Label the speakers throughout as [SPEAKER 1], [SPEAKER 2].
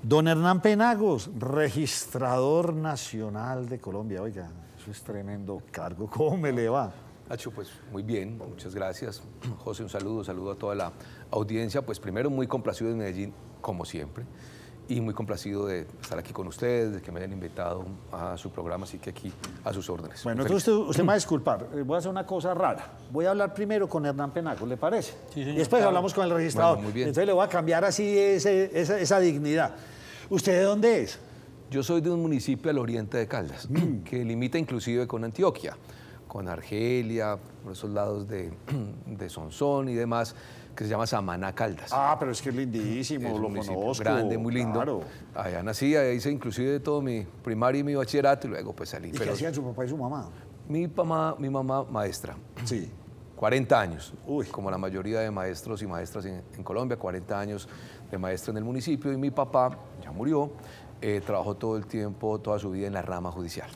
[SPEAKER 1] Don Hernán Penagos, registrador nacional de Colombia. Oiga, eso es tremendo cargo. ¿Cómo me le va?
[SPEAKER 2] Nacho, pues muy bien, muchas gracias. José, un saludo a toda la audiencia. Pues primero muy complacido de Medellín, como siempre, y muy complacido de estar aquí con ustedes, de que me hayan invitado a su programa, así que aquí a sus órdenes.
[SPEAKER 1] Bueno, entonces usted me va a disculpar, voy a hacer una cosa rara. Voy a hablar primero con Hernán Penagos, ¿le parece?
[SPEAKER 3] Sí, señor.
[SPEAKER 1] Y después hablamos con el registrador.
[SPEAKER 2] Bueno, muy bien.
[SPEAKER 1] Entonces le voy a cambiar así esa dignidad. ¿Usted de dónde es?
[SPEAKER 2] Yo soy de un municipio al oriente de Caldas, que limita inclusive con Antioquia, con Argelia, por esos lados de Sonsón y demás, que se llama Samaná, Caldas.
[SPEAKER 1] Ah, pero es que es lindísimo,
[SPEAKER 2] Es un
[SPEAKER 1] lo
[SPEAKER 2] municipio
[SPEAKER 1] conozco.
[SPEAKER 2] grande, muy lindo.
[SPEAKER 1] Claro.
[SPEAKER 2] Allá nací, allá hice inclusive todo mi primaria y mi bachillerato y luego pues salí.
[SPEAKER 1] ¿Y qué hacían su papá y su mamá?
[SPEAKER 2] Mi mamá maestra.
[SPEAKER 1] Sí.
[SPEAKER 2] 40 años,
[SPEAKER 1] Uy.
[SPEAKER 2] como la mayoría de maestros y maestras en Colombia, 40 años de maestra en el municipio, y mi papá ya murió, trabajó todo el tiempo, toda su vida en la rama judicial.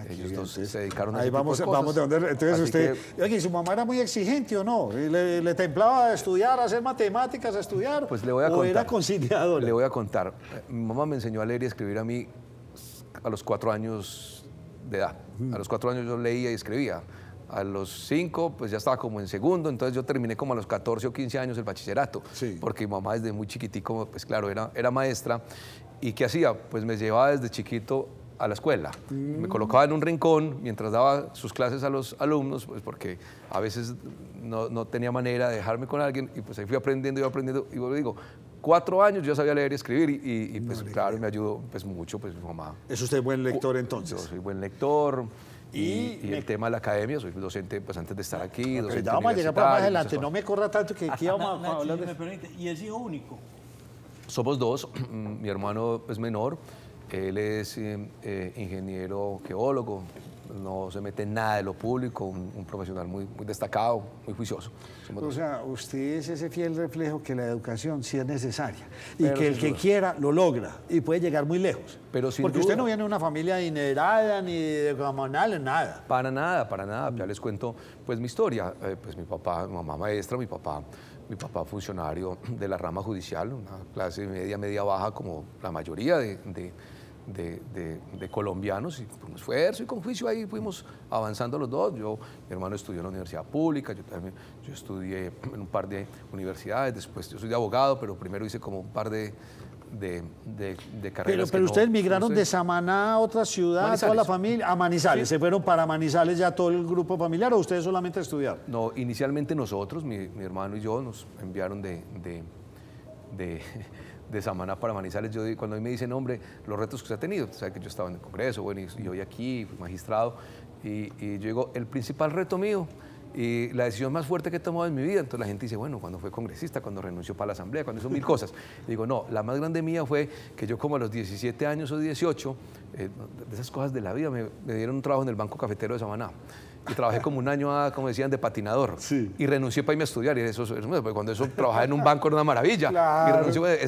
[SPEAKER 2] Ellos dos se dedicaron a
[SPEAKER 1] ahí
[SPEAKER 2] ese tipo
[SPEAKER 1] vamos,
[SPEAKER 2] de cosas.
[SPEAKER 1] vamos de donde. Entonces
[SPEAKER 2] Así
[SPEAKER 1] usted.
[SPEAKER 2] que,
[SPEAKER 1] Oye, ¿su mamá era muy exigente o no? ¿Le templaba a estudiar, a hacer matemáticas, a estudiar?
[SPEAKER 2] pues le voy a
[SPEAKER 1] ¿O
[SPEAKER 2] contar.
[SPEAKER 1] era conciliadora?
[SPEAKER 2] Le voy a contar. Mi mamá me enseñó a leer y a escribir a mí a los 4 años de edad. A los 4 años yo leía y escribía. A los 5, pues ya estaba como en segundo, entonces yo terminé como a los 14 o 15 años el bachillerato,
[SPEAKER 1] Sí.
[SPEAKER 2] porque mi mamá desde muy chiquitico, pues claro, era maestra. ¿Y qué hacía? Pues me llevaba desde chiquito a la escuela. Me colocaba en un rincón mientras daba sus clases a los alumnos, pues porque a veces no tenía manera de dejarme con alguien, y pues ahí fui aprendiendo, y luego digo, 4 años yo sabía leer y escribir, y pues claro, me ayudó pues mucho, pues mi mamá.
[SPEAKER 1] ¿Es usted buen lector
[SPEAKER 2] Yo
[SPEAKER 1] entonces?
[SPEAKER 2] soy buen lector.
[SPEAKER 1] Y
[SPEAKER 2] El tema de la academia, soy docente pues antes de estar aquí.
[SPEAKER 1] Pero
[SPEAKER 2] Docente
[SPEAKER 1] ya vamos a llegar para más
[SPEAKER 2] universitario,
[SPEAKER 1] adelante, no me corra tanto que aquí vamos a
[SPEAKER 3] Nacho,
[SPEAKER 1] hablar
[SPEAKER 3] si
[SPEAKER 1] de...
[SPEAKER 3] me permite, ¿y es hijo único?
[SPEAKER 2] Somos dos, mi hermano es menor, él es ingeniero geólogo, no se mete en nada de lo público, un profesional muy destacado, muy juicioso. Somos
[SPEAKER 1] O
[SPEAKER 2] dos.
[SPEAKER 1] sea, usted es ese fiel reflejo que la educación sí es necesaria y
[SPEAKER 2] Pero
[SPEAKER 1] que el
[SPEAKER 2] sin
[SPEAKER 1] que
[SPEAKER 2] duda.
[SPEAKER 1] quiera lo logra y puede llegar muy lejos.
[SPEAKER 2] Pero sin
[SPEAKER 1] Porque usted
[SPEAKER 2] duda.
[SPEAKER 1] no viene de una familia adinerada ni de comunales, nada.
[SPEAKER 2] Para nada, ya les cuento pues mi historia. Pues mi papá, mi mamá maestra, mi papá funcionario de la rama judicial, una clase media baja como la mayoría de colombianos, y con esfuerzo y con juicio ahí fuimos avanzando los dos. Mi hermano estudió en la universidad pública, yo estudié en un par de universidades, después yo soy de abogado, pero primero hice como un par de carreras.
[SPEAKER 1] Pero ustedes migraron de Samaná a otra ciudad,
[SPEAKER 2] Manizales.
[SPEAKER 1] toda la familia, a Manizales.
[SPEAKER 2] Sí.
[SPEAKER 1] ¿Se fueron para Manizales ya todo el grupo familiar o ustedes solamente a estudiar?
[SPEAKER 2] No, inicialmente nosotros, mi hermano y yo, nos enviaron de Samaná para Manizales. Cuando a mí me dicen, hombre, los retos que usted ha tenido, usted sabe que yo estaba en el Congreso, bueno, y hoy aquí, fui magistrado, y yo digo, el principal reto mío y la decisión más fuerte que he tomado en mi vida. Entonces la gente dice, bueno, cuando fue congresista, cuando renunció para la asamblea, cuando hizo 1000 cosas. Y digo, no, la más grande mía fue que yo como a los 17 años o 18, de esas cosas de la vida, me dieron un trabajo en el Banco Cafetero de Samaná. Y trabajé como un año, como decían, de patinador.
[SPEAKER 1] Sí.
[SPEAKER 2] Y renuncié para irme a estudiar. Y cuando eso trabajaba en un banco era una maravilla.
[SPEAKER 1] Claro.
[SPEAKER 2] Y renuncié,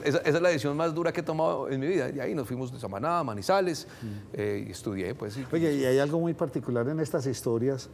[SPEAKER 2] esa es la decisión más dura que he tomado en mi vida. Y ahí nos fuimos de Samaná a Manizales, y estudié, pues.
[SPEAKER 1] Oye, y hay algo muy particular en estas historias.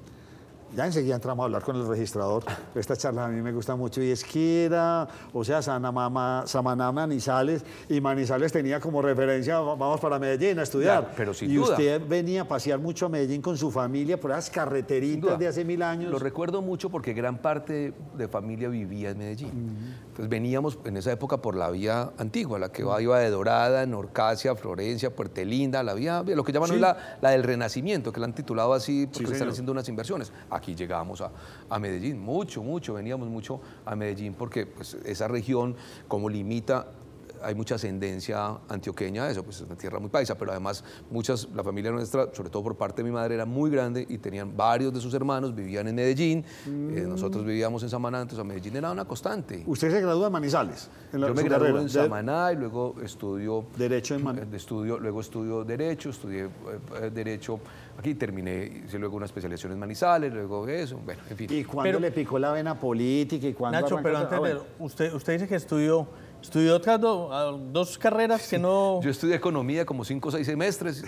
[SPEAKER 1] Ya enseguida entramos a hablar con el registrador. Esta charla a mí me gusta mucho. Y es que era, o sea, Samaná, Manizales, y Manizales tenía como referencia, vamos para Medellín a estudiar.
[SPEAKER 2] Ya, pero sin
[SPEAKER 1] y
[SPEAKER 2] duda.
[SPEAKER 1] usted venía a pasear mucho a Medellín con su familia por esas
[SPEAKER 2] Sin
[SPEAKER 1] carreteritas
[SPEAKER 2] duda.
[SPEAKER 1] de hace 1000 años.
[SPEAKER 2] Lo recuerdo mucho porque gran parte de familia vivía en Medellín. Entonces veníamos en esa época por la vía antigua, la que iba de Dorada, Norcasia, Florencia, Puerto Linda, la vía, lo que llaman
[SPEAKER 1] Sí.
[SPEAKER 2] hoy la del Renacimiento, que la han titulado así porque
[SPEAKER 1] Sí,
[SPEAKER 2] están
[SPEAKER 1] señor.
[SPEAKER 2] haciendo unas inversiones. Aquí llegábamos a Medellín, mucho, veníamos mucho a Medellín porque pues, esa región, como limita, hay mucha ascendencia antioqueña, eso, pues es una tierra muy paisa, pero además la familia nuestra, sobre todo por parte de mi madre, era muy grande y tenían varios de sus hermanos, vivían en Medellín, nosotros vivíamos en Samaná, entonces a Medellín era una constante.
[SPEAKER 1] Usted se gradúa en Manizales.
[SPEAKER 2] Yo me
[SPEAKER 1] su
[SPEAKER 2] gradué
[SPEAKER 1] carrera.
[SPEAKER 2] en Samaná y luego estudio
[SPEAKER 1] Derecho en
[SPEAKER 2] luego estudio Derecho, estudié Derecho aquí, terminé, hice luego una especialización en Manizales, luego eso, bueno, en fin.
[SPEAKER 1] ¿Y cuándo le picó la vena política? ¿Y cuándo
[SPEAKER 3] Nacho,
[SPEAKER 1] arrancó?
[SPEAKER 3] pero antes
[SPEAKER 1] bueno.
[SPEAKER 3] usted dice que estudió otras dos carreras que no...
[SPEAKER 2] Yo estudié economía como 5 o 6 semestres,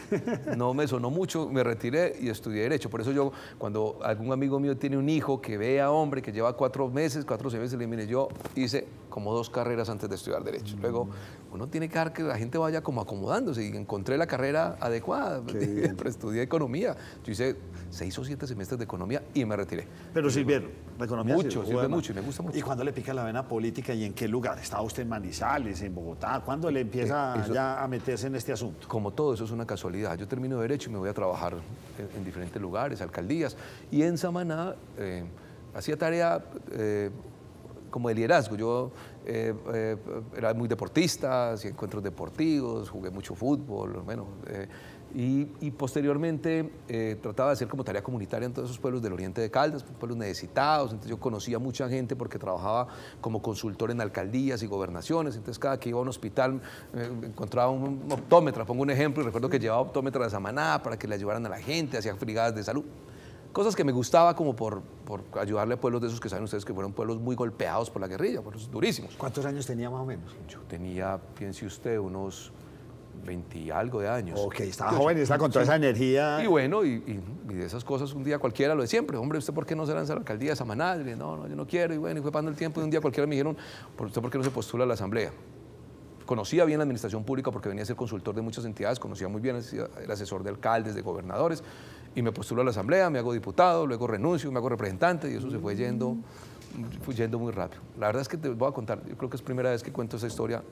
[SPEAKER 2] no me sonó mucho, me retiré y estudié Derecho. Por eso yo, cuando algún amigo mío tiene un hijo que vea hombre, que lleva 4 meses, 4 semestres, le digo, mire, yo hice como 2 carreras antes de estudiar Derecho. Luego, uno tiene que dejar que la gente vaya como acomodándose y encontré la carrera adecuada. Pero estudié Economía. Yo hice 6 o 7 semestres de Economía y me retiré.
[SPEAKER 1] Pero sirvieron, la economía
[SPEAKER 2] Sirve mucho y me gusta mucho.
[SPEAKER 1] ¿Y cuándo le pica la vena política y en qué lugar? ¿Estaba usted en Manizales, en Bogotá? ¿Cuándo le empieza ya a meterse en este asunto?
[SPEAKER 2] Como todo, eso es una casualidad. Yo termino Derecho y me voy a trabajar en diferentes lugares, alcaldías. Y en Samaná hacía tarea como de liderazgo. Yo era muy deportista, hacía encuentros deportivos, jugué mucho fútbol, bueno, y posteriormente trataba de hacer como tarea comunitaria en todos esos pueblos del oriente de Caldas, pueblos necesitados. Entonces yo conocía a mucha gente porque trabajaba como consultor en alcaldías y gobernaciones. Entonces cada que iba a un hospital encontraba un optómetra, pongo un ejemplo, y recuerdo que llevaba optómetra de Samaná para que le ayudaran a la gente, hacía brigadas de salud. Cosas que me gustaba como por ayudarle a pueblos de esos que saben ustedes que fueron pueblos muy golpeados por la guerrilla, pueblos durísimos.
[SPEAKER 1] ¿Cuántos años tenía más o menos?
[SPEAKER 2] Yo tenía, piense usted, unos 20 y algo de años.
[SPEAKER 1] Ok, estaba joven y estaba con toda esa energía.
[SPEAKER 2] Y bueno, y de esas cosas un día cualquiera, lo de siempre. Hombre, ¿usted por qué no se lanza a la alcaldía de Samaná? Y dije, no, yo no quiero. Y bueno, y fue pasando el tiempo y un día cualquiera me dijeron, ¿usted por qué no se postula a la asamblea? Conocía bien la administración pública porque venía a ser consultor de muchas entidades, conocía muy bien, era asesor de alcaldes, de gobernadores, y me postulo a la asamblea, me hago diputado, luego renuncio, me hago representante, y eso se fue yendo muy rápido. La verdad es que te voy a contar, yo creo que es primera vez que cuento esa historia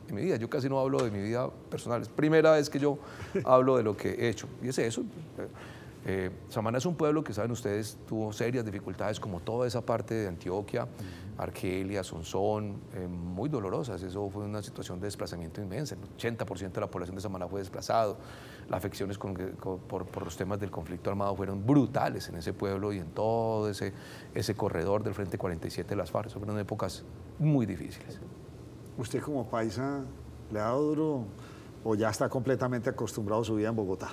[SPEAKER 2] en mi vida. Yo casi no hablo de mi vida personal, es primera vez que yo hablo de lo que he hecho, y es eso. Samaná es un pueblo que, saben ustedes, tuvo serias dificultades, como toda esa parte de Antioquia, Argelia, Sonsón, muy dolorosas. Eso fue una situación de desplazamiento inmensa. El 80% de la población de Samaná fue desplazado. Las afecciones por los temas del conflicto armado fueron brutales en ese pueblo y en todo ese corredor del Frente 47 de las FARC. Fueron épocas muy difíciles.
[SPEAKER 1] ¿Usted como paisa le ha dado duro o ya está completamente acostumbrado a su vida en Bogotá?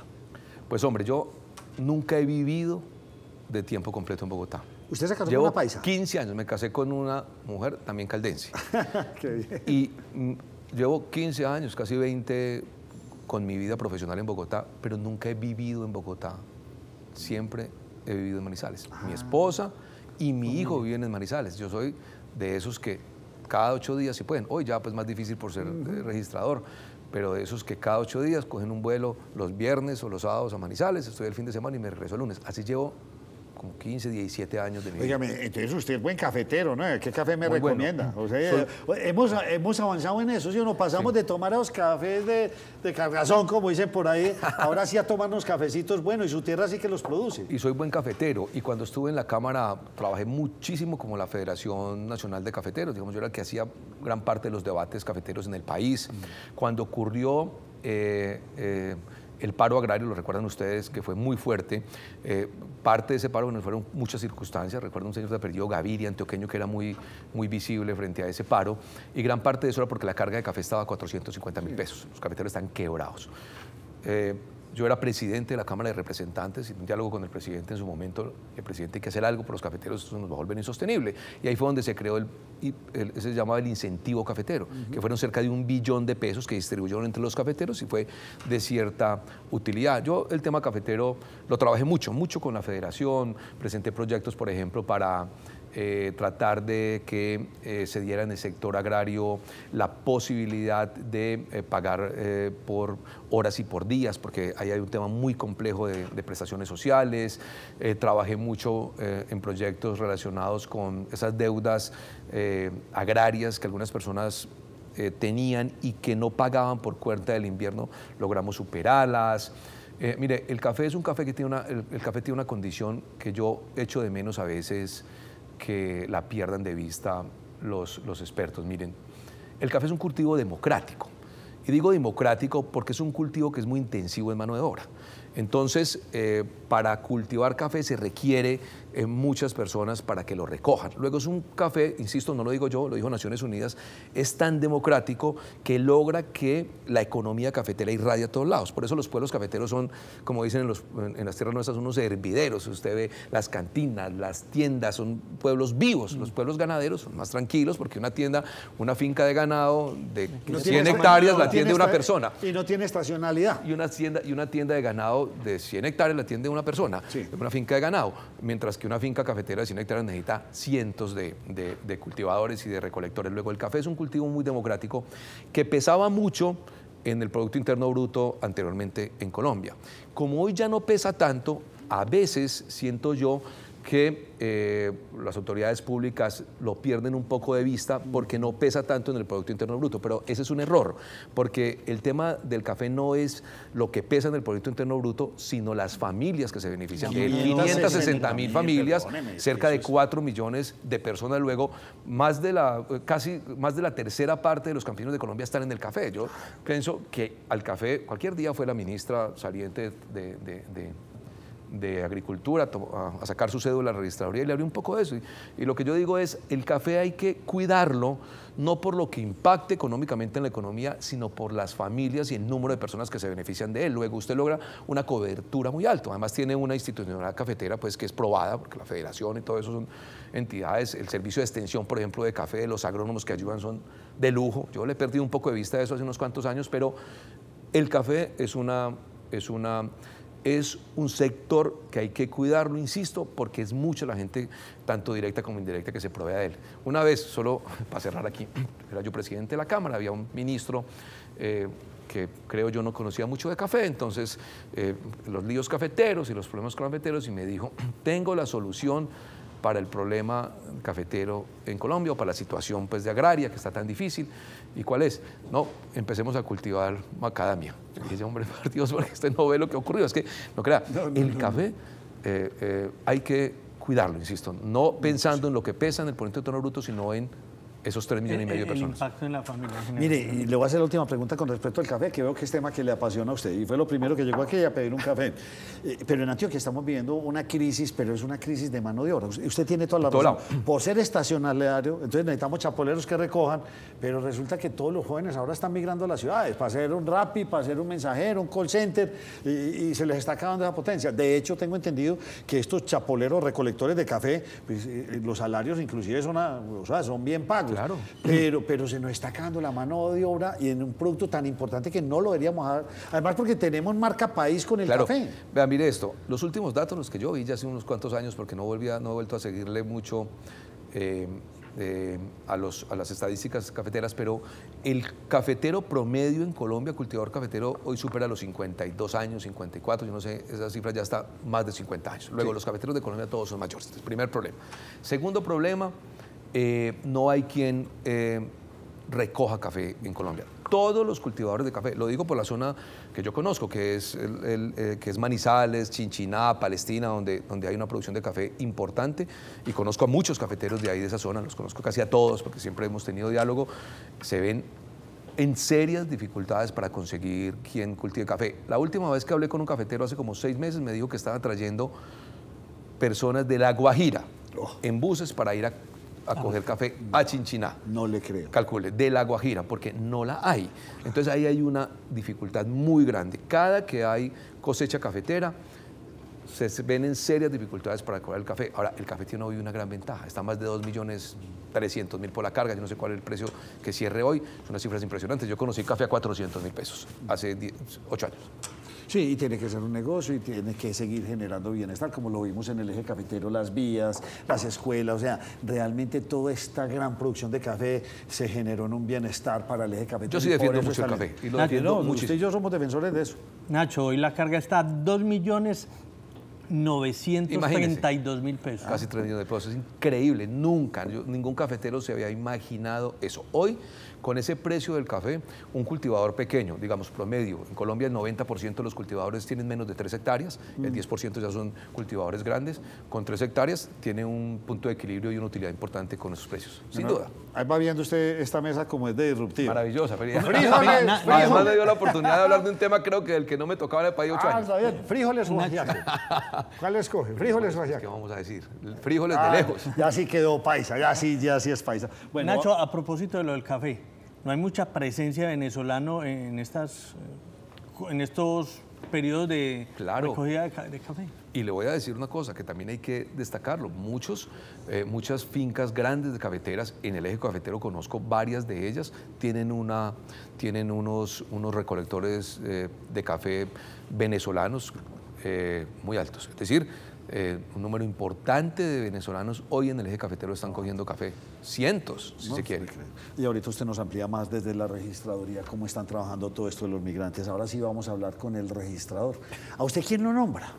[SPEAKER 2] Pues hombre, yo nunca he vivido de tiempo completo en Bogotá.
[SPEAKER 1] ¿Usted se casó
[SPEAKER 2] Llevo
[SPEAKER 1] con una paisa?
[SPEAKER 2] 15 años, me casé con una mujer también caldense.
[SPEAKER 1] Qué bien.
[SPEAKER 2] Y llevo 15 años, casi 20, con mi vida profesional en Bogotá, pero nunca he vivido en Bogotá. Siempre he vivido en Manizales. Mi esposa y mi hijo viven en Manizales. Yo soy de esos que cada 8 días, si pueden, hoy ya pues más difícil por ser registrador, pero de esos que cada 8 días cogen un vuelo los viernes o los sábados a Manizales, estoy el fin de semana y me regreso el lunes. Así llevo como 15, 17 años de mi vida.
[SPEAKER 1] Óigame, entonces usted es buen cafetero, ¿no? ¿Qué café me
[SPEAKER 2] Muy
[SPEAKER 1] recomienda?
[SPEAKER 2] bueno.
[SPEAKER 1] O sea, hemos avanzado en eso, ¿sí? Nos pasamos de tomar a los cafés de Cargazón, como dicen por ahí, ahora sí a tomarnos cafecitos buenos, y su tierra sí que los produce.
[SPEAKER 2] Y soy buen cafetero, y cuando estuve en la Cámara trabajé muchísimo como la Federación Nacional de Cafeteros. Digamos, yo era el que hacía gran parte de los debates cafeteros en el país. Cuando ocurrió el paro agrario, lo recuerdan ustedes, que fue muy fuerte. Parte de ese paro, bueno, fueron muchas circunstancias. Recuerdo un señor de apellido Gaviria, antioqueño, que era muy visible frente a ese paro, y gran parte de eso era porque la carga de café estaba a 450.000 pesos. Los cafeteros están quebrados. Yo era presidente de la Cámara de Representantes y en un diálogo con el presidente en su momento, el presidente, hay que hacer algo por los cafeteros, eso nos va a volver insostenible. Y ahí fue donde se creó ese se llamaba el incentivo cafetero, que fueron cerca de 1 billón de pesos que distribuyeron entre los cafeteros y fue de cierta utilidad. Yo el tema cafetero lo trabajé mucho con la federación, presenté proyectos, por ejemplo, para tratar de que se diera en el sector agrario la posibilidad de pagar por horas y por días, porque ahí hay un tema muy complejo de prestaciones sociales. Trabajé mucho en proyectos relacionados con esas deudas agrarias que algunas personas tenían y que no pagaban por cuenta del invierno, logramos superarlas. Mire, el café es un café que tiene el café tiene una condición que yo echo de menos a veces que la pierdan de vista los expertos. Miren, el café es un cultivo democrático. Y digo democrático porque es un cultivo que es muy intensivo en mano de obra. Entonces, para cultivar café se requiere muchas personas para que lo recojan. Luego es un café, insisto, no lo digo yo, lo dijo Naciones Unidas, es tan democrático que logra que la economía cafetera irradie a todos lados. Por eso los pueblos cafeteros son, como dicen en las tierras nuestras, unos hervideros. Usted ve las cantinas, las tiendas, son pueblos vivos. Los pueblos ganaderos son más tranquilos porque una finca de ganado de 100 hectáreas la atiende una persona.
[SPEAKER 1] Y no tiene estacionalidad.
[SPEAKER 2] Y una tienda de ganado cultivado de 100 hectáreas la atiende una persona,
[SPEAKER 1] Sí.
[SPEAKER 2] una finca de ganado, mientras que una finca cafetera de 100 hectáreas necesita cientos de cultivadores y de recolectores. Luego, el café es un cultivo muy democrático que pesaba mucho en el Producto Interno Bruto anteriormente en Colombia. Como hoy ya no pesa tanto, a veces siento yo que las autoridades públicas lo pierden un poco de vista porque no pesa tanto en el Producto Interno Bruto, pero ese es un error, porque el tema del café no es lo que pesa en el Producto Interno Bruto, sino las familias que se benefician de él. 560.000 familias,
[SPEAKER 1] perdóneme,
[SPEAKER 2] cerca de
[SPEAKER 1] eso es-
[SPEAKER 2] 4 millones de personas. Luego, casi más de la tercera parte de los campesinos de Colombia están en el café. Yo pienso que al café, cualquier día fue la ministra saliente de Agricultura a sacar su cédula a la registraduría y le abrió un poco de eso. Y lo que yo digo es, el café hay que cuidarlo, no por lo que impacte económicamente en la economía, sino por las familias y el número de personas que se benefician de él. Luego usted logra una cobertura muy alta. Además tiene una institucionalidad cafetera pues, que es probada, porque la federación y todo eso son entidades. El servicio de extensión, por ejemplo, de café, de los agrónomos que ayudan son de lujo. Yo le he perdido un poco de vista de eso hace unos cuantos años, pero el café es un sector que hay que cuidarlo, insisto, porque es mucha la gente, tanto directa como indirecta, que se provee de él. Una vez, solo para cerrar aquí, era yo presidente de la Cámara, había un ministro que creo yo no conocía mucho de café, entonces los líos cafeteros y los problemas cafeteros, y me dijo, tengo la solución para el problema cafetero en Colombia, o para la situación pues, de agraria, que está tan difícil. ¿Y cuál es? No, empecemos a cultivar macadamia. Y dije, hombre, por Dios, porque usted no ve lo que ocurrió. Es que, no crea, el café hay que cuidarlo, insisto, no pensando en lo que pesa en el Producto Interno Bruto, sino en esos 3,5 millones de
[SPEAKER 3] El
[SPEAKER 2] personas.
[SPEAKER 3] impacto en la familia.
[SPEAKER 1] Mire, y le voy a hacer la última pregunta con respecto al café, que veo que es tema que le apasiona a usted, y fue lo primero que llegó aquí a pedir un café. Pero en Antioquia estamos viviendo una crisis, pero es una crisis de mano de obra. Usted tiene toda la
[SPEAKER 2] todo
[SPEAKER 1] razón.
[SPEAKER 2] lado.
[SPEAKER 1] Por ser estacionario, entonces necesitamos chapoleros que recojan, pero resulta que todos los jóvenes ahora están migrando a las ciudades, para hacer un Rappi, para hacer un mensajero, un call center, y se les está acabando esa potencia. De hecho, tengo entendido que estos chapoleros recolectores de café, pues, los salarios inclusive son bien pagos.
[SPEAKER 2] Claro.
[SPEAKER 1] Pero se nos está acabando la mano de obra y en un producto tan importante que no lo deberíamos dar. Además, porque tenemos marca país con el
[SPEAKER 2] Claro.
[SPEAKER 1] café.
[SPEAKER 2] Vean, mire esto, los últimos datos, los que yo vi ya hace unos cuantos años, porque no he vuelto a seguirle mucho a las estadísticas cafeteras, pero el cafetero promedio en Colombia, cultivador cafetero, hoy supera los 52 años, 54, yo no sé, esa cifra ya está más de 50 años. Luego, los cafeteros de Colombia todos son mayores. Este es el primer problema. Segundo problema, no hay quien recoja café en Colombia. Todos los cultivadores de café, lo digo por la zona que yo conozco, que es Manizales, Chinchiná, Palestina, donde hay una producción de café importante, y conozco a muchos cafeteros de ahí, de esa zona, los conozco casi a todos, porque siempre hemos tenido diálogo, se ven en serias dificultades para conseguir quien cultive café. La última vez que hablé con un cafetero hace como 6 meses, me dijo que estaba trayendo personas de La Guajira en buses para ir a coger café a Chinchiná.
[SPEAKER 1] No le creo.
[SPEAKER 2] Calcule, de La Guajira, porque no la hay. Entonces ahí hay una dificultad muy grande. Cada que hay cosecha cafetera, se ven en serias dificultades para cobrar el café. Ahora, el café tiene hoy una gran ventaja. Está más de 2.300.000 por la carga. Yo no sé cuál es el precio que cierre hoy. Son unas cifras impresionantes. Yo conocí café a 400.000 pesos hace 8 años.
[SPEAKER 1] Sí, y tiene que ser un negocio y tiene que seguir generando bienestar, como lo vimos en el eje cafetero, las vías, las escuelas, o sea, realmente toda esta gran producción de café se generó en un bienestar para el eje cafetero.
[SPEAKER 2] Yo sí
[SPEAKER 1] y por
[SPEAKER 2] defiendo
[SPEAKER 1] eso
[SPEAKER 2] mucho el
[SPEAKER 1] está
[SPEAKER 2] café y lo
[SPEAKER 3] Ah,
[SPEAKER 2] defiendo
[SPEAKER 3] no,
[SPEAKER 1] Usted
[SPEAKER 2] muchísimo.
[SPEAKER 1] y yo somos defensores de eso.
[SPEAKER 3] Nacho, hoy la carga está a 2.932.000 pesos.
[SPEAKER 2] Casi 3 millones de pesos. Es increíble. Nunca, ningún cafetero se había imaginado eso. Hoy, con ese precio del café, un cultivador pequeño, digamos promedio, en Colombia el 90% de los cultivadores tienen menos de 3 hectáreas, el 10% ya son cultivadores grandes, con 3 hectáreas tiene un punto de equilibrio y una utilidad importante con esos precios, sin duda.
[SPEAKER 1] Ahí va viendo usted esta mesa como es de disruptiva.
[SPEAKER 2] Maravillosa.
[SPEAKER 1] Frijoles,
[SPEAKER 2] Además me dio la oportunidad de hablar de un tema, creo que del que no me tocaba en el país 8 años.
[SPEAKER 1] Está bien. ¿Frijoles o ajiaco? ¿Cuál escoge? ¿Frijoles o
[SPEAKER 2] ¿Qué
[SPEAKER 1] ajiaco?
[SPEAKER 2] vamos a decir? Frijoles de lejos.
[SPEAKER 1] Ya sí quedó paisa, ya sí es paisa. Bueno,
[SPEAKER 3] Nacho, a propósito de lo del café, no hay mucha presencia venezolano en estos periodos de
[SPEAKER 2] Claro.
[SPEAKER 3] recogida de café.
[SPEAKER 2] Y le voy a decir una cosa que también hay que destacarlo. Muchas fincas grandes de cafeteras, en el eje cafetero conozco varias de ellas, tienen unos recolectores de café venezolanos muy altos. Es decir, un número importante de venezolanos hoy en el eje cafetero están cogiendo café. Cientos, si se quiere.
[SPEAKER 1] Y ahorita usted nos amplía más desde la registraduría cómo están trabajando todo esto de los migrantes. Ahora sí vamos a hablar con el registrador. ¿A usted quién lo nombra?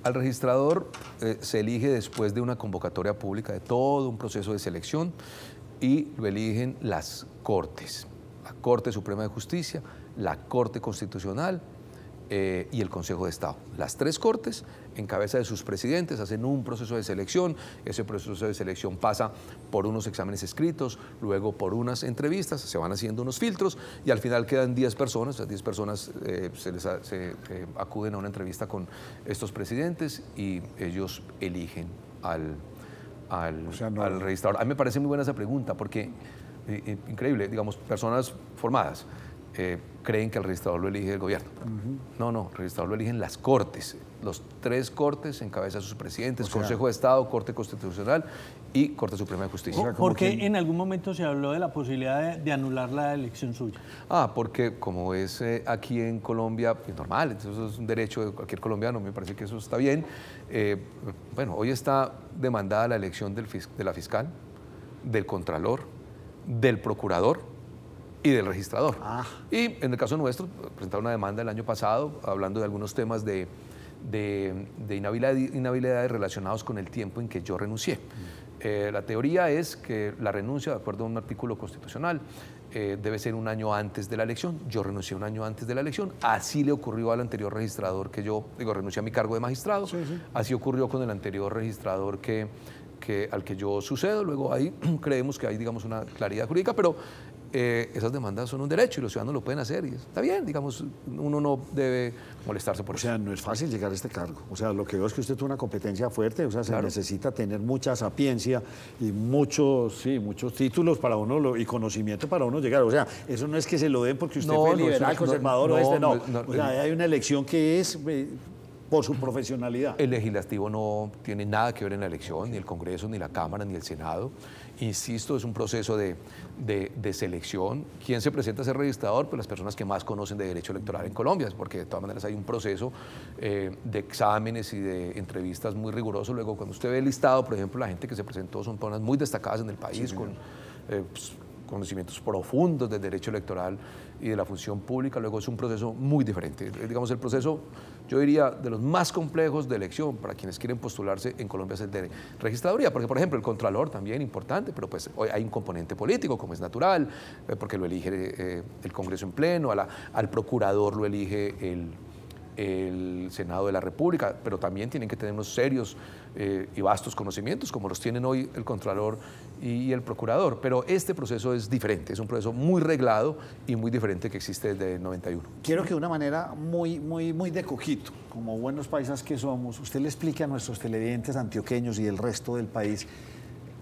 [SPEAKER 2] Al registrador se elige después de una convocatoria pública, de todo un proceso de selección, y lo eligen las Cortes, la Corte Suprema de Justicia, la Corte Constitucional y el Consejo de Estado. Las tres Cortes, en cabeza de sus presidentes, hacen un proceso de selección. Ese proceso de selección pasa por unos exámenes escritos, luego por unas entrevistas, se van haciendo unos filtros y al final quedan 10 personas. Las 10 personas se acuden a una entrevista con estos presidentes y ellos eligen al registrador. A mí me parece muy buena esa pregunta porque, increíble, digamos, personas formadas creen que el registrador lo elige el gobierno. No, el registrador lo eligen las Cortes, los tres Cortes en cabeza de sus presidentes, Consejo de Estado, Corte Constitucional y Corte Suprema de Justicia.
[SPEAKER 3] ¿Por qué en algún momento se habló de la posibilidad de anular la elección suya?
[SPEAKER 2] Porque como es aquí en Colombia, pues normal, eso es un derecho de cualquier colombiano, me parece que eso está bien. Bueno, hoy está demandada la elección de la fiscal, del contralor, del procurador y del registrador. Y en el caso nuestro, presentaron una demanda el año pasado hablando de algunos temas de inhabilidades relacionados con el tiempo en que yo renuncié. La teoría es que la renuncia, de acuerdo a un artículo constitucional, debe ser un año antes de la elección. Yo renuncié un año antes de la elección. Así le ocurrió al anterior registrador que yo, renuncié a mi cargo de magistrado. Así ocurrió con el anterior registrador al que yo sucedo. Luego ahí creemos que hay, digamos, una claridad jurídica, pero esas demandas son un derecho y los ciudadanos lo pueden hacer y está bien, digamos, uno no debe molestarse por eso.
[SPEAKER 1] O sea, no es fácil llegar a este cargo. O sea, lo que veo es que usted tiene una competencia fuerte, o sea, se necesita tener mucha sapiencia y muchos títulos para uno y conocimiento para uno llegar. O sea, eso no es que se lo den porque usted fue liberal, conservador o este, no. O sea, hay una elección que es por su profesionalidad.
[SPEAKER 2] El legislativo no tiene nada que ver en la elección, ni el Congreso, ni la Cámara, ni el Senado. Insisto, es un proceso de selección. ¿Quién se presenta a ser registrador? Pues las personas que más conocen de derecho electoral en Colombia, porque de todas maneras hay un proceso de exámenes y de entrevistas muy rigurosos. Luego, cuando usted ve el listado, por ejemplo, la gente que se presentó son personas muy destacadas en el país, con conocimientos profundos del derecho electoral y de la función pública. Luego es un proceso muy diferente. Digamos, el proceso, yo diría, de los más complejos de elección para quienes quieren postularse en Colombia es el de registraduría, porque, por ejemplo, el contralor también importante, pero pues hoy hay un componente político, como es natural, porque lo elige el Congreso en pleno, al procurador lo elige el Senado de la República, pero también tienen que tener unos serios y vastos conocimientos, como los tienen hoy el Contralor y el Procurador. Pero este proceso es diferente, es un proceso muy reglado y muy diferente que existe desde el 91.
[SPEAKER 1] Quiero que de una manera muy de coquito, como buenos paisas que somos, usted le explique a nuestros televidentes antioqueños y del resto del país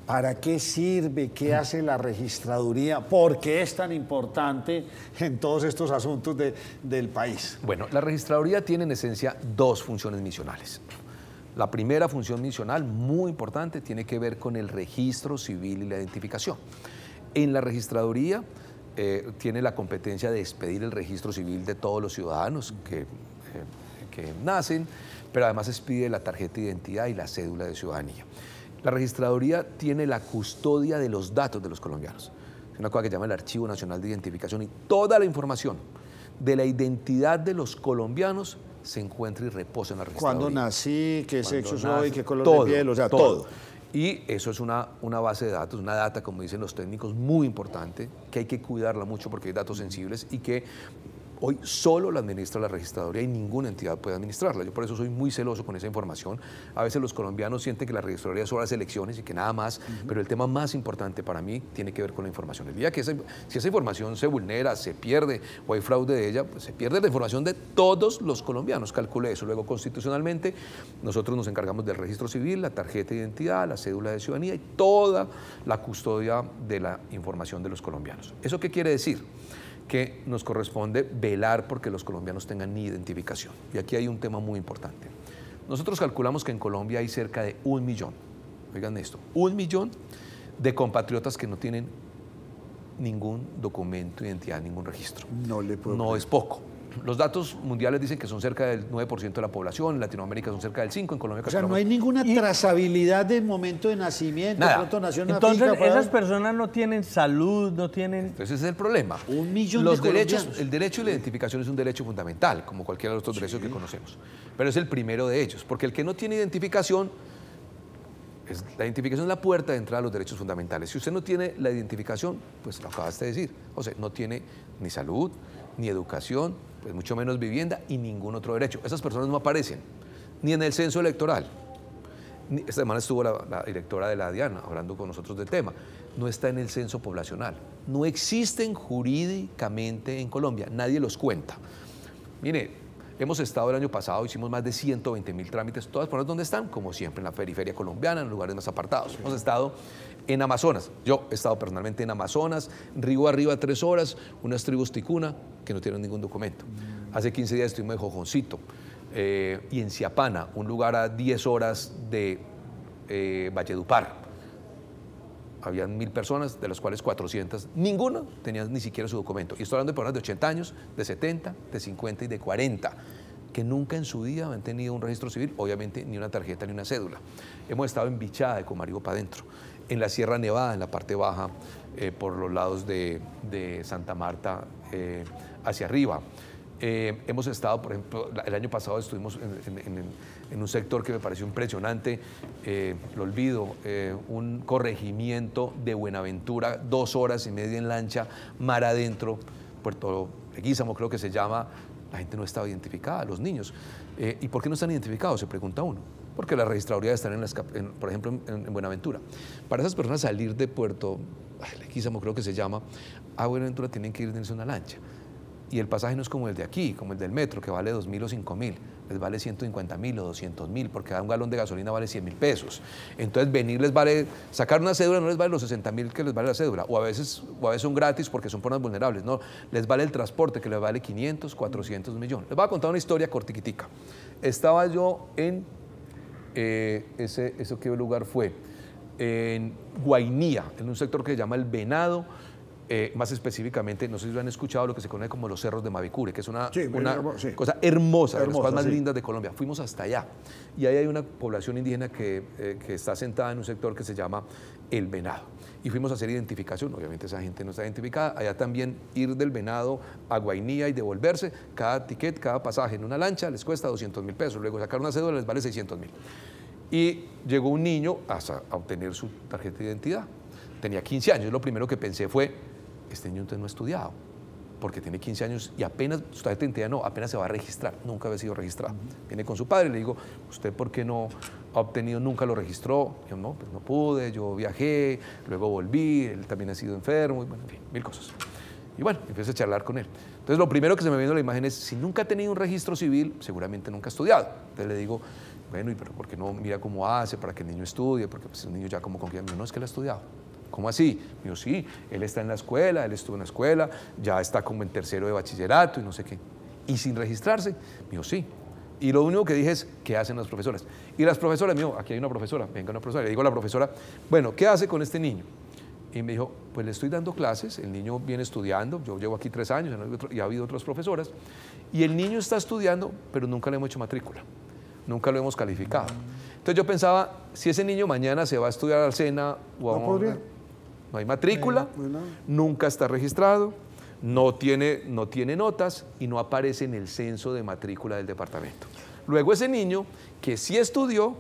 [SPEAKER 1] ¿para qué sirve? ¿Qué hace la registraduría? ¿Por qué es tan importante en todos estos asuntos del país?
[SPEAKER 2] Bueno, la registraduría tiene en esencia dos funciones misionales. La primera función misional, muy importante, tiene que ver con el registro civil y la identificación. En la registraduría tiene la competencia de expedir el registro civil de todos los ciudadanos que nacen, pero además expide la tarjeta de identidad y la cédula de ciudadanía. La registraduría tiene la custodia de los datos de los colombianos. Es una cosa que se llama el Archivo Nacional de Identificación y toda la información de la identidad de los colombianos se encuentra y reposa en la registraduría.
[SPEAKER 1] ¿Cuándo nací? ¿Qué sexo soy? ¿Qué color de piel? O sea, todo.
[SPEAKER 2] Y eso es una base de datos, una data, como dicen los técnicos, muy importante, que hay que cuidarla mucho porque hay datos sensibles y que hoy solo la administra la registraduría y ninguna entidad puede administrarla. Yo por eso soy muy celoso con esa información. A veces los colombianos sienten que la registraduría son las elecciones y que nada más, pero el tema más importante para mí tiene que ver con la información. El día que si esa información se vulnera, se pierde o hay fraude de ella, pues se pierde la información de todos los colombianos. Calcule eso. Luego, constitucionalmente, nosotros nos encargamos del registro civil, la tarjeta de identidad, la cédula de ciudadanía y toda la custodia de la información de los colombianos. ¿Eso qué quiere decir? Que nos corresponde velar porque los colombianos tengan identificación. Y aquí hay un tema muy importante. Nosotros calculamos que en Colombia hay cerca de 1 millón, oigan esto, 1 millón de compatriotas que no tienen ningún documento de identidad, ningún registro.
[SPEAKER 1] No le puedo
[SPEAKER 2] No
[SPEAKER 1] creer.
[SPEAKER 2] es poco. Los datos mundiales dicen que son cerca del 9% de la población, en Latinoamérica son cerca del 5%, en Colombia
[SPEAKER 1] O sea, no hay ninguna trazabilidad del momento de nacimiento,
[SPEAKER 2] Nada.
[SPEAKER 1] de pronto nació en una
[SPEAKER 3] Entonces,
[SPEAKER 1] finca,
[SPEAKER 3] esas personas no tienen salud, no tienen...
[SPEAKER 2] Entonces ese es el problema.
[SPEAKER 1] 1 millón
[SPEAKER 2] Los
[SPEAKER 1] de
[SPEAKER 2] derechos,
[SPEAKER 1] colombianos.
[SPEAKER 2] el derecho a la identificación es un derecho fundamental, como cualquiera de los otros derechos que conocemos. Pero es el primero de ellos, porque el que no tiene identificación, la identificación es la puerta de entrada a los derechos fundamentales. Si usted no tiene la identificación, pues lo acabaste de decir, o sea, no tiene ni salud, ni educación, pues mucho menos vivienda y ningún otro derecho. Esas personas no aparecen, ni en el censo electoral. Esta semana estuvo la directora de la DIAN hablando con nosotros del tema. No está en el censo poblacional. No existen jurídicamente en Colombia, nadie los cuenta. Mire, hemos estado el año pasado, hicimos más de 120.000 trámites, todas por donde están, como siempre, en la periferia colombiana, en lugares más apartados. Hemos estado en Amazonas, yo he estado personalmente en Amazonas, río arriba 3 horas, unas tribus ticuna que no tienen ningún documento. Hace 15 días estuvimos en Jojoncito y en Ciapana, un lugar a 10 horas de Valledupar. Habían 1.000 personas, de las cuales 400, ninguna tenía ni siquiera su documento. Y estoy hablando de personas de 80 años, de 70, de 50 y de 40, que nunca en su vida han tenido un registro civil, obviamente ni una tarjeta ni una cédula. Hemos estado en Bichada, de Comaribo para adentro, en la Sierra Nevada, en la parte baja, por los lados de Santa Marta hacia arriba. Hemos estado, por ejemplo, el año pasado estuvimos en un sector que me pareció impresionante, lo olvido, un corregimiento de Buenaventura, 2 horas y media en lancha, mar adentro, Puerto Leguízamo creo que se llama. La gente no estaba identificada, los niños. ¿Y por qué no están identificados? Se pregunta uno. Porque la registraduría está por ejemplo, en Buenaventura. Para esas personas salir de Puerto Leguízamo creo que se llama, a Buenaventura tienen que ir en una lancha. Y el pasaje no es como el de aquí, como el del metro, que vale 2.000 o 5.000, les vale 150.000 o 200.000, porque un galón de gasolina vale 100.000 pesos. Entonces venir les vale, sacar una cédula no les vale los 60.000 que les vale la cédula, o a veces son gratis porque son personas vulnerables, no, les vale el transporte que les vale 500, 400 millones. Les voy a contar una historia cortiquitica. Estaba yo en, ¿eso qué lugar fue? En Guainía, en un sector que se llama El Venado. Más específicamente, no sé si lo han escuchado, lo que se conoce como los cerros de Mavicure, que es una cosa hermosa, de las cosas más lindas de Colombia. Fuimos hasta allá y ahí hay una población indígena que está sentada en un sector que se llama El Venado. Y fuimos a hacer identificación, obviamente esa gente no está identificada. Allá también ir del Venado a Guainía y devolverse, cada ticket, cada pasaje en una lancha les cuesta 200.000 pesos, luego sacar una cédula les vale 600.000. Y llegó un niño a obtener su tarjeta de identidad. Tenía 15 años, lo primero que pensé fue, este niño entonces no ha estudiado, porque tiene 15 años y apenas, su tarjeta de identidad no, apenas se va a registrar, nunca había sido registrado. Viene con su padre y le digo, ¿usted por qué no ha obtenido, nunca lo registró? Yo no, pues no pude, yo viajé, luego volví, él también ha sido enfermo, y bueno, en fin, 1000 cosas. Y bueno, empecé a charlar con él. Entonces lo primero que se me vino a la imagen es, si nunca ha tenido un registro civil, seguramente nunca ha estudiado. Entonces le digo, bueno, ¿y pero por qué no mira cómo hace para que el niño estudie? Porque pues, el niño ya como confía en mí, no, es que él ha estudiado. ¿Cómo así? Me dijo, sí, él está en la escuela, él estuvo en la escuela, ya está como en 3º de bachillerato y no sé qué. Y sin registrarse, me dijo, sí. Y lo único que dije es, ¿qué hacen las profesoras? Y las profesoras, me dijo, aquí hay una profesora, venga una profesora. Le digo a la profesora, bueno, ¿qué hace con este niño? Y me dijo, pues le estoy dando clases, el niño viene estudiando, yo llevo aquí 3 años y ha habido otras profesoras, y el niño está estudiando, pero nunca le hemos hecho matrícula, nunca lo hemos calificado. Entonces yo pensaba, si ese niño mañana se va a estudiar al SENA o a... No hay matrícula, nunca está registrado, no tiene notas y no aparece en el censo de matrícula del departamento. Luego ese niño que sí estudió,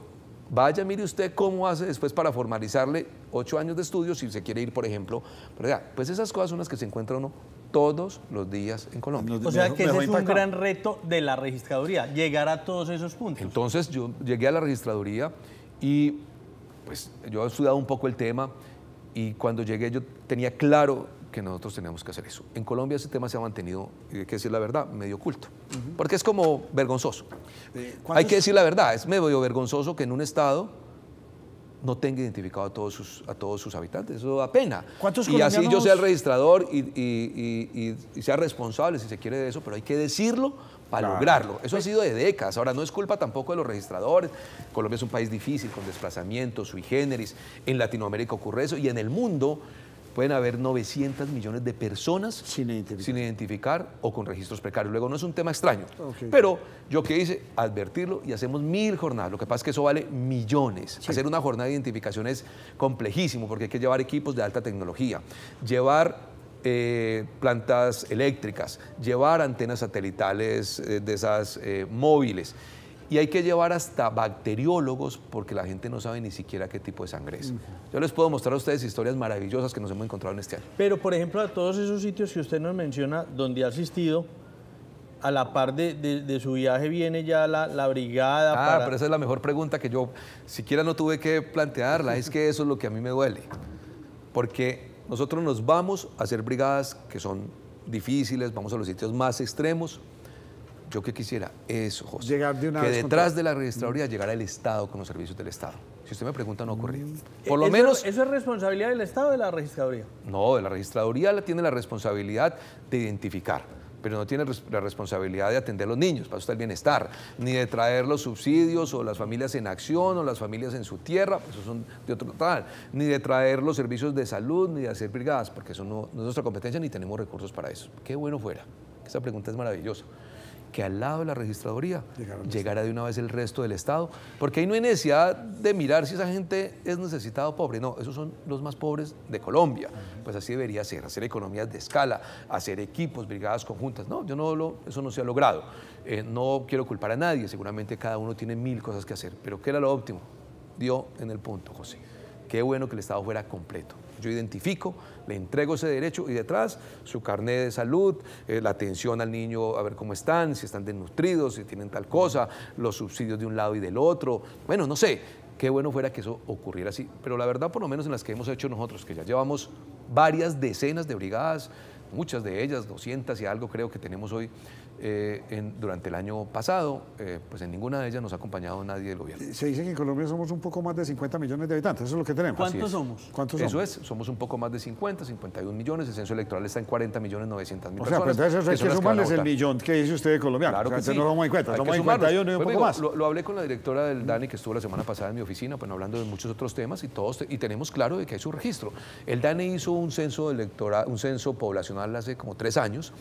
[SPEAKER 2] vaya, mire usted cómo hace después para formalizarle 8 años de estudio si se quiere ir, por ejemplo, ¿verdad? Pues esas cosas son las que se encuentra uno todos los días en Colombia.
[SPEAKER 3] O sea que ese es un gran reto de la registraduría, llegar a todos esos puntos.
[SPEAKER 2] Entonces yo llegué a la registraduría y pues yo he estudiado un poco el tema. Y cuando llegué yo tenía claro que nosotros teníamos que hacer eso. En Colombia ese tema se ha mantenido, hay que decir la verdad, medio oculto. Porque es como vergonzoso. Hay que decir la verdad, es medio vergonzoso que en un estado no tenga identificado a todos sus habitantes. Eso da pena. Y así yo sea el registrador y sea responsable, si se quiere, de eso, pero hay que decirlo para lograrlo. Eso ha sido de décadas. Ahora, no es culpa tampoco de los registradores. Colombia es un país difícil, con desplazamientos, sui generis. En Latinoamérica ocurre eso. Y en el mundo, pueden haber 900 millones de personas
[SPEAKER 1] Sin identificar.
[SPEAKER 2] sin identificar o con registros precarios. Luego no es un tema extraño,
[SPEAKER 1] Ok.
[SPEAKER 2] pero yo qué hice, advertirlo y hacemos 1000 jornadas. Lo que pasa es que eso vale millones. Hacer una jornada de identificación es complejísimo porque hay que llevar equipos de alta tecnología, llevar plantas eléctricas, llevar antenas satelitales de esas móviles. Y hay que llevar hasta bacteriólogos porque la gente no sabe ni siquiera qué tipo de sangre es. Yo les puedo mostrar a ustedes historias maravillosas que nos hemos encontrado en este año.
[SPEAKER 3] Pero, por ejemplo, a todos esos sitios que usted nos menciona, donde ha asistido, a la par de su viaje viene ya la brigada para...
[SPEAKER 2] Pero esa es la mejor pregunta que yo siquiera no tuve que plantearla. Es que eso es lo que a mí me duele. Porque nosotros nos vamos a hacer brigadas que son difíciles, vamos a los sitios más extremos. Yo que quisiera eso, José,
[SPEAKER 1] Llegar de una
[SPEAKER 2] que
[SPEAKER 1] vez
[SPEAKER 2] detrás
[SPEAKER 1] con
[SPEAKER 2] de la registraduría llegara el Estado con los servicios del Estado. Si usted me pregunta, no ha ocurrido. Por
[SPEAKER 3] ¿Eso-
[SPEAKER 2] lo menos,
[SPEAKER 3] ¿Eso es responsabilidad del Estado o de la registraduría?
[SPEAKER 2] no, de la registraduría tiene la responsabilidad de identificar, pero no tiene la responsabilidad de atender a los niños, para eso está el bienestar, ni de traer los subsidios o las familias en acción o las familias en su tierra, pues eso son de otro tal, ni de traer los servicios de salud, ni de hacer brigadas, porque eso no es nuestra competencia ni tenemos recursos para eso. Qué bueno fuera, esa pregunta es maravillosa, que al lado de la registraduría llegara de una vez el resto del Estado, porque ahí no hay necesidad de mirar si esa gente es necesitada o pobre, no, esos son los más pobres de Colombia, pues así debería ser, hacer economías de escala, hacer equipos, brigadas conjuntas, no, eso no se ha logrado, no quiero culpar a nadie, seguramente cada uno tiene 1000 cosas que hacer, pero ¿qué era lo óptimo? Dio en el punto, José, qué bueno que el Estado fuera completo. Yo identifico, le entrego ese derecho y detrás su carnet de salud, la atención al niño a ver cómo están, si están desnutridos, si tienen tal cosa, los subsidios de un lado y del otro. Bueno, no sé, qué bueno fuera que eso ocurriera así. Pero la verdad, por lo menos en las que hemos hecho nosotros, que ya llevamos varias decenas de brigadas, muchas de ellas, 200 y algo creo que tenemos hoy durante el año pasado, pues en ninguna de ellas nos ha acompañado nadie del gobierno.
[SPEAKER 1] Se dice que en Colombia somos un poco más de 50 millones de habitantes, eso es lo que tenemos.
[SPEAKER 3] ¿Cuántos somos?
[SPEAKER 1] ¿Cuántos
[SPEAKER 2] Eso
[SPEAKER 1] somos?
[SPEAKER 2] es, somos un poco más de 50, 51 millones, el censo electoral está en 40.900.000
[SPEAKER 1] O sea, pues
[SPEAKER 2] personas.
[SPEAKER 1] entonces hay
[SPEAKER 2] son
[SPEAKER 1] que
[SPEAKER 2] las van a
[SPEAKER 1] sumarles el
[SPEAKER 2] votar.
[SPEAKER 1] millón que dice usted de colombiano.
[SPEAKER 2] Claro
[SPEAKER 1] O sea,
[SPEAKER 2] que
[SPEAKER 1] entonces
[SPEAKER 2] sí.
[SPEAKER 1] no somos 50,
[SPEAKER 2] Hay
[SPEAKER 1] somos
[SPEAKER 2] que sumarlos.
[SPEAKER 1] 51 y un
[SPEAKER 2] Pues
[SPEAKER 1] poco
[SPEAKER 2] digo,
[SPEAKER 1] más.
[SPEAKER 2] lo hablé con la directora del DANE que estuvo la semana pasada en mi oficina, pues hablando de muchos otros temas y tenemos claro de que hay su registro. El DANE hizo un censo electoral, un censo poblacional hace como 3 años,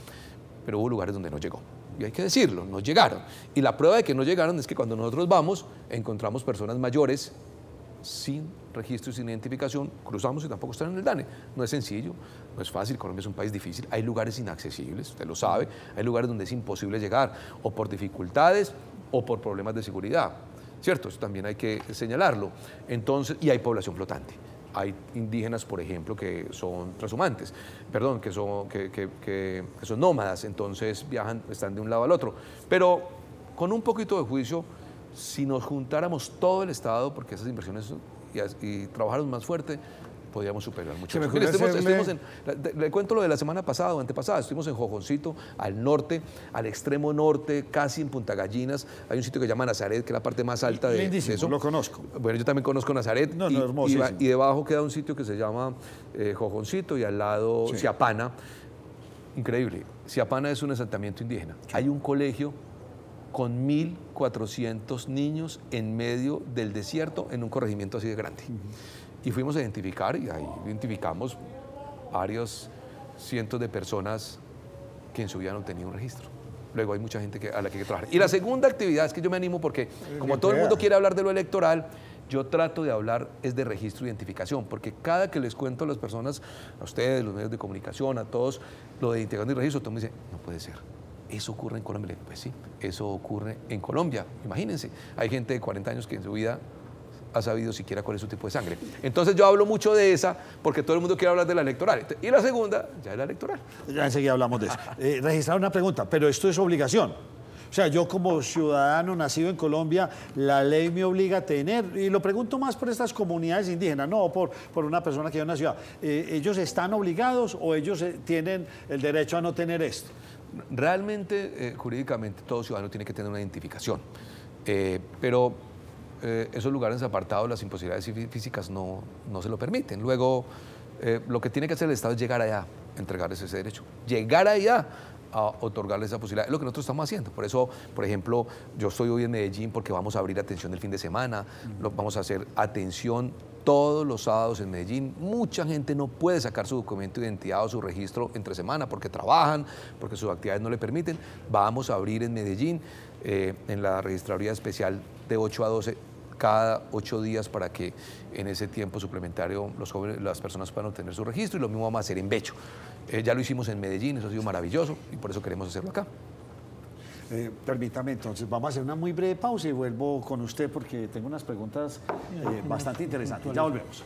[SPEAKER 2] pero hubo lugares donde no llegó. Y hay que decirlo, no llegaron. Y la prueba de que no llegaron es que cuando nosotros vamos, encontramos personas mayores sin registro y sin identificación, cruzamos y tampoco están en el DANE. No es sencillo, no es fácil, Colombia es un país difícil, hay lugares inaccesibles, usted lo sabe, hay lugares donde es imposible llegar, o por dificultades o por problemas de seguridad, ¿cierto? Eso también hay que señalarlo. Entonces, y hay población flotante. Hay indígenas, por ejemplo, que son transhumantes, perdón, que son nómadas, entonces viajan, están de un lado al otro. Pero con un poquito de juicio, si nos juntáramos todo el Estado, porque esas inversiones y trabajáramos más fuerte, podríamos superar mucho.
[SPEAKER 1] Se me
[SPEAKER 2] Mire,
[SPEAKER 1] ocurre
[SPEAKER 2] le cuento lo de la semana pasada o antepasada, estuvimos en Jojoncito, al norte, al extremo norte, casi en Punta Gallinas, hay un sitio que se llama Nazaret, que es la parte más alta de
[SPEAKER 1] Lindísimo,
[SPEAKER 2] eso.
[SPEAKER 1] lo conozco.
[SPEAKER 2] Bueno, yo también conozco Nazaret,
[SPEAKER 1] No, hermosísimo.
[SPEAKER 2] y debajo queda un sitio que se llama Jojoncito y al lado
[SPEAKER 1] Sí.
[SPEAKER 2] Siapana, increíble, Siapana es un asentamiento indígena, hay un colegio con 1.400 niños en medio del desierto en un corregimiento así de grande. Y fuimos a identificar, y ahí identificamos varios cientos de personas que en su vida no tenían un registro. Luego hay mucha gente a la que hay que trabajar. Y la segunda actividad es que yo me animo porque, como todo el mundo quiere hablar de lo electoral, yo trato de hablar es de registro e identificación, porque cada que les cuento a las personas, a ustedes, los medios de comunicación, a todos, lo de identificación y registro, todo el mundo dice, no puede ser. ¿Eso ocurre en Colombia? Pues sí, eso ocurre en Colombia. Imagínense, hay gente de 40 años que en su vida ha sabido siquiera cuál es su tipo de sangre. Entonces yo hablo mucho de esa porque todo el mundo quiere hablar de la electoral. Y la segunda, ya es la electoral.
[SPEAKER 1] Ya enseguida hablamos de eso. Registrar una pregunta, pero esto es obligación. O sea, yo como ciudadano nacido en Colombia, la ley me obliga a tener, y lo pregunto más por estas comunidades indígenas, no por una persona que vive en una ciudad. ¿Ellos están obligados o ellos tienen el derecho a no tener esto?
[SPEAKER 2] Realmente, jurídicamente, todo ciudadano tiene que tener una identificación. Pero esos lugares apartados, las imposibilidades físicas no se lo permiten. Luego, lo que tiene que hacer el Estado es llegar allá, entregarles ese derecho. Llegar allá a otorgarles esa posibilidad. Es lo que nosotros estamos haciendo. Por eso, por ejemplo, yo estoy hoy en Medellín porque vamos a abrir atención el fin de semana, vamos a hacer atención todos los sábados en Medellín. Mucha gente no puede sacar su documento de identidad o su registro entre semana porque trabajan, porque sus actividades no le permiten. Vamos a abrir en Medellín, en la registraduría especial de 8 a 12, cada 8 días para que en ese tiempo suplementario los jóvenes, las personas puedan obtener su registro, y lo mismo vamos a hacer en Becho. Ya lo hicimos en Medellín, eso ha sido maravilloso y por eso queremos hacerlo acá.
[SPEAKER 1] Permítame, entonces, vamos a hacer una muy breve pausa y vuelvo con usted porque tengo unas preguntas bastante interesantes. Ya volvemos.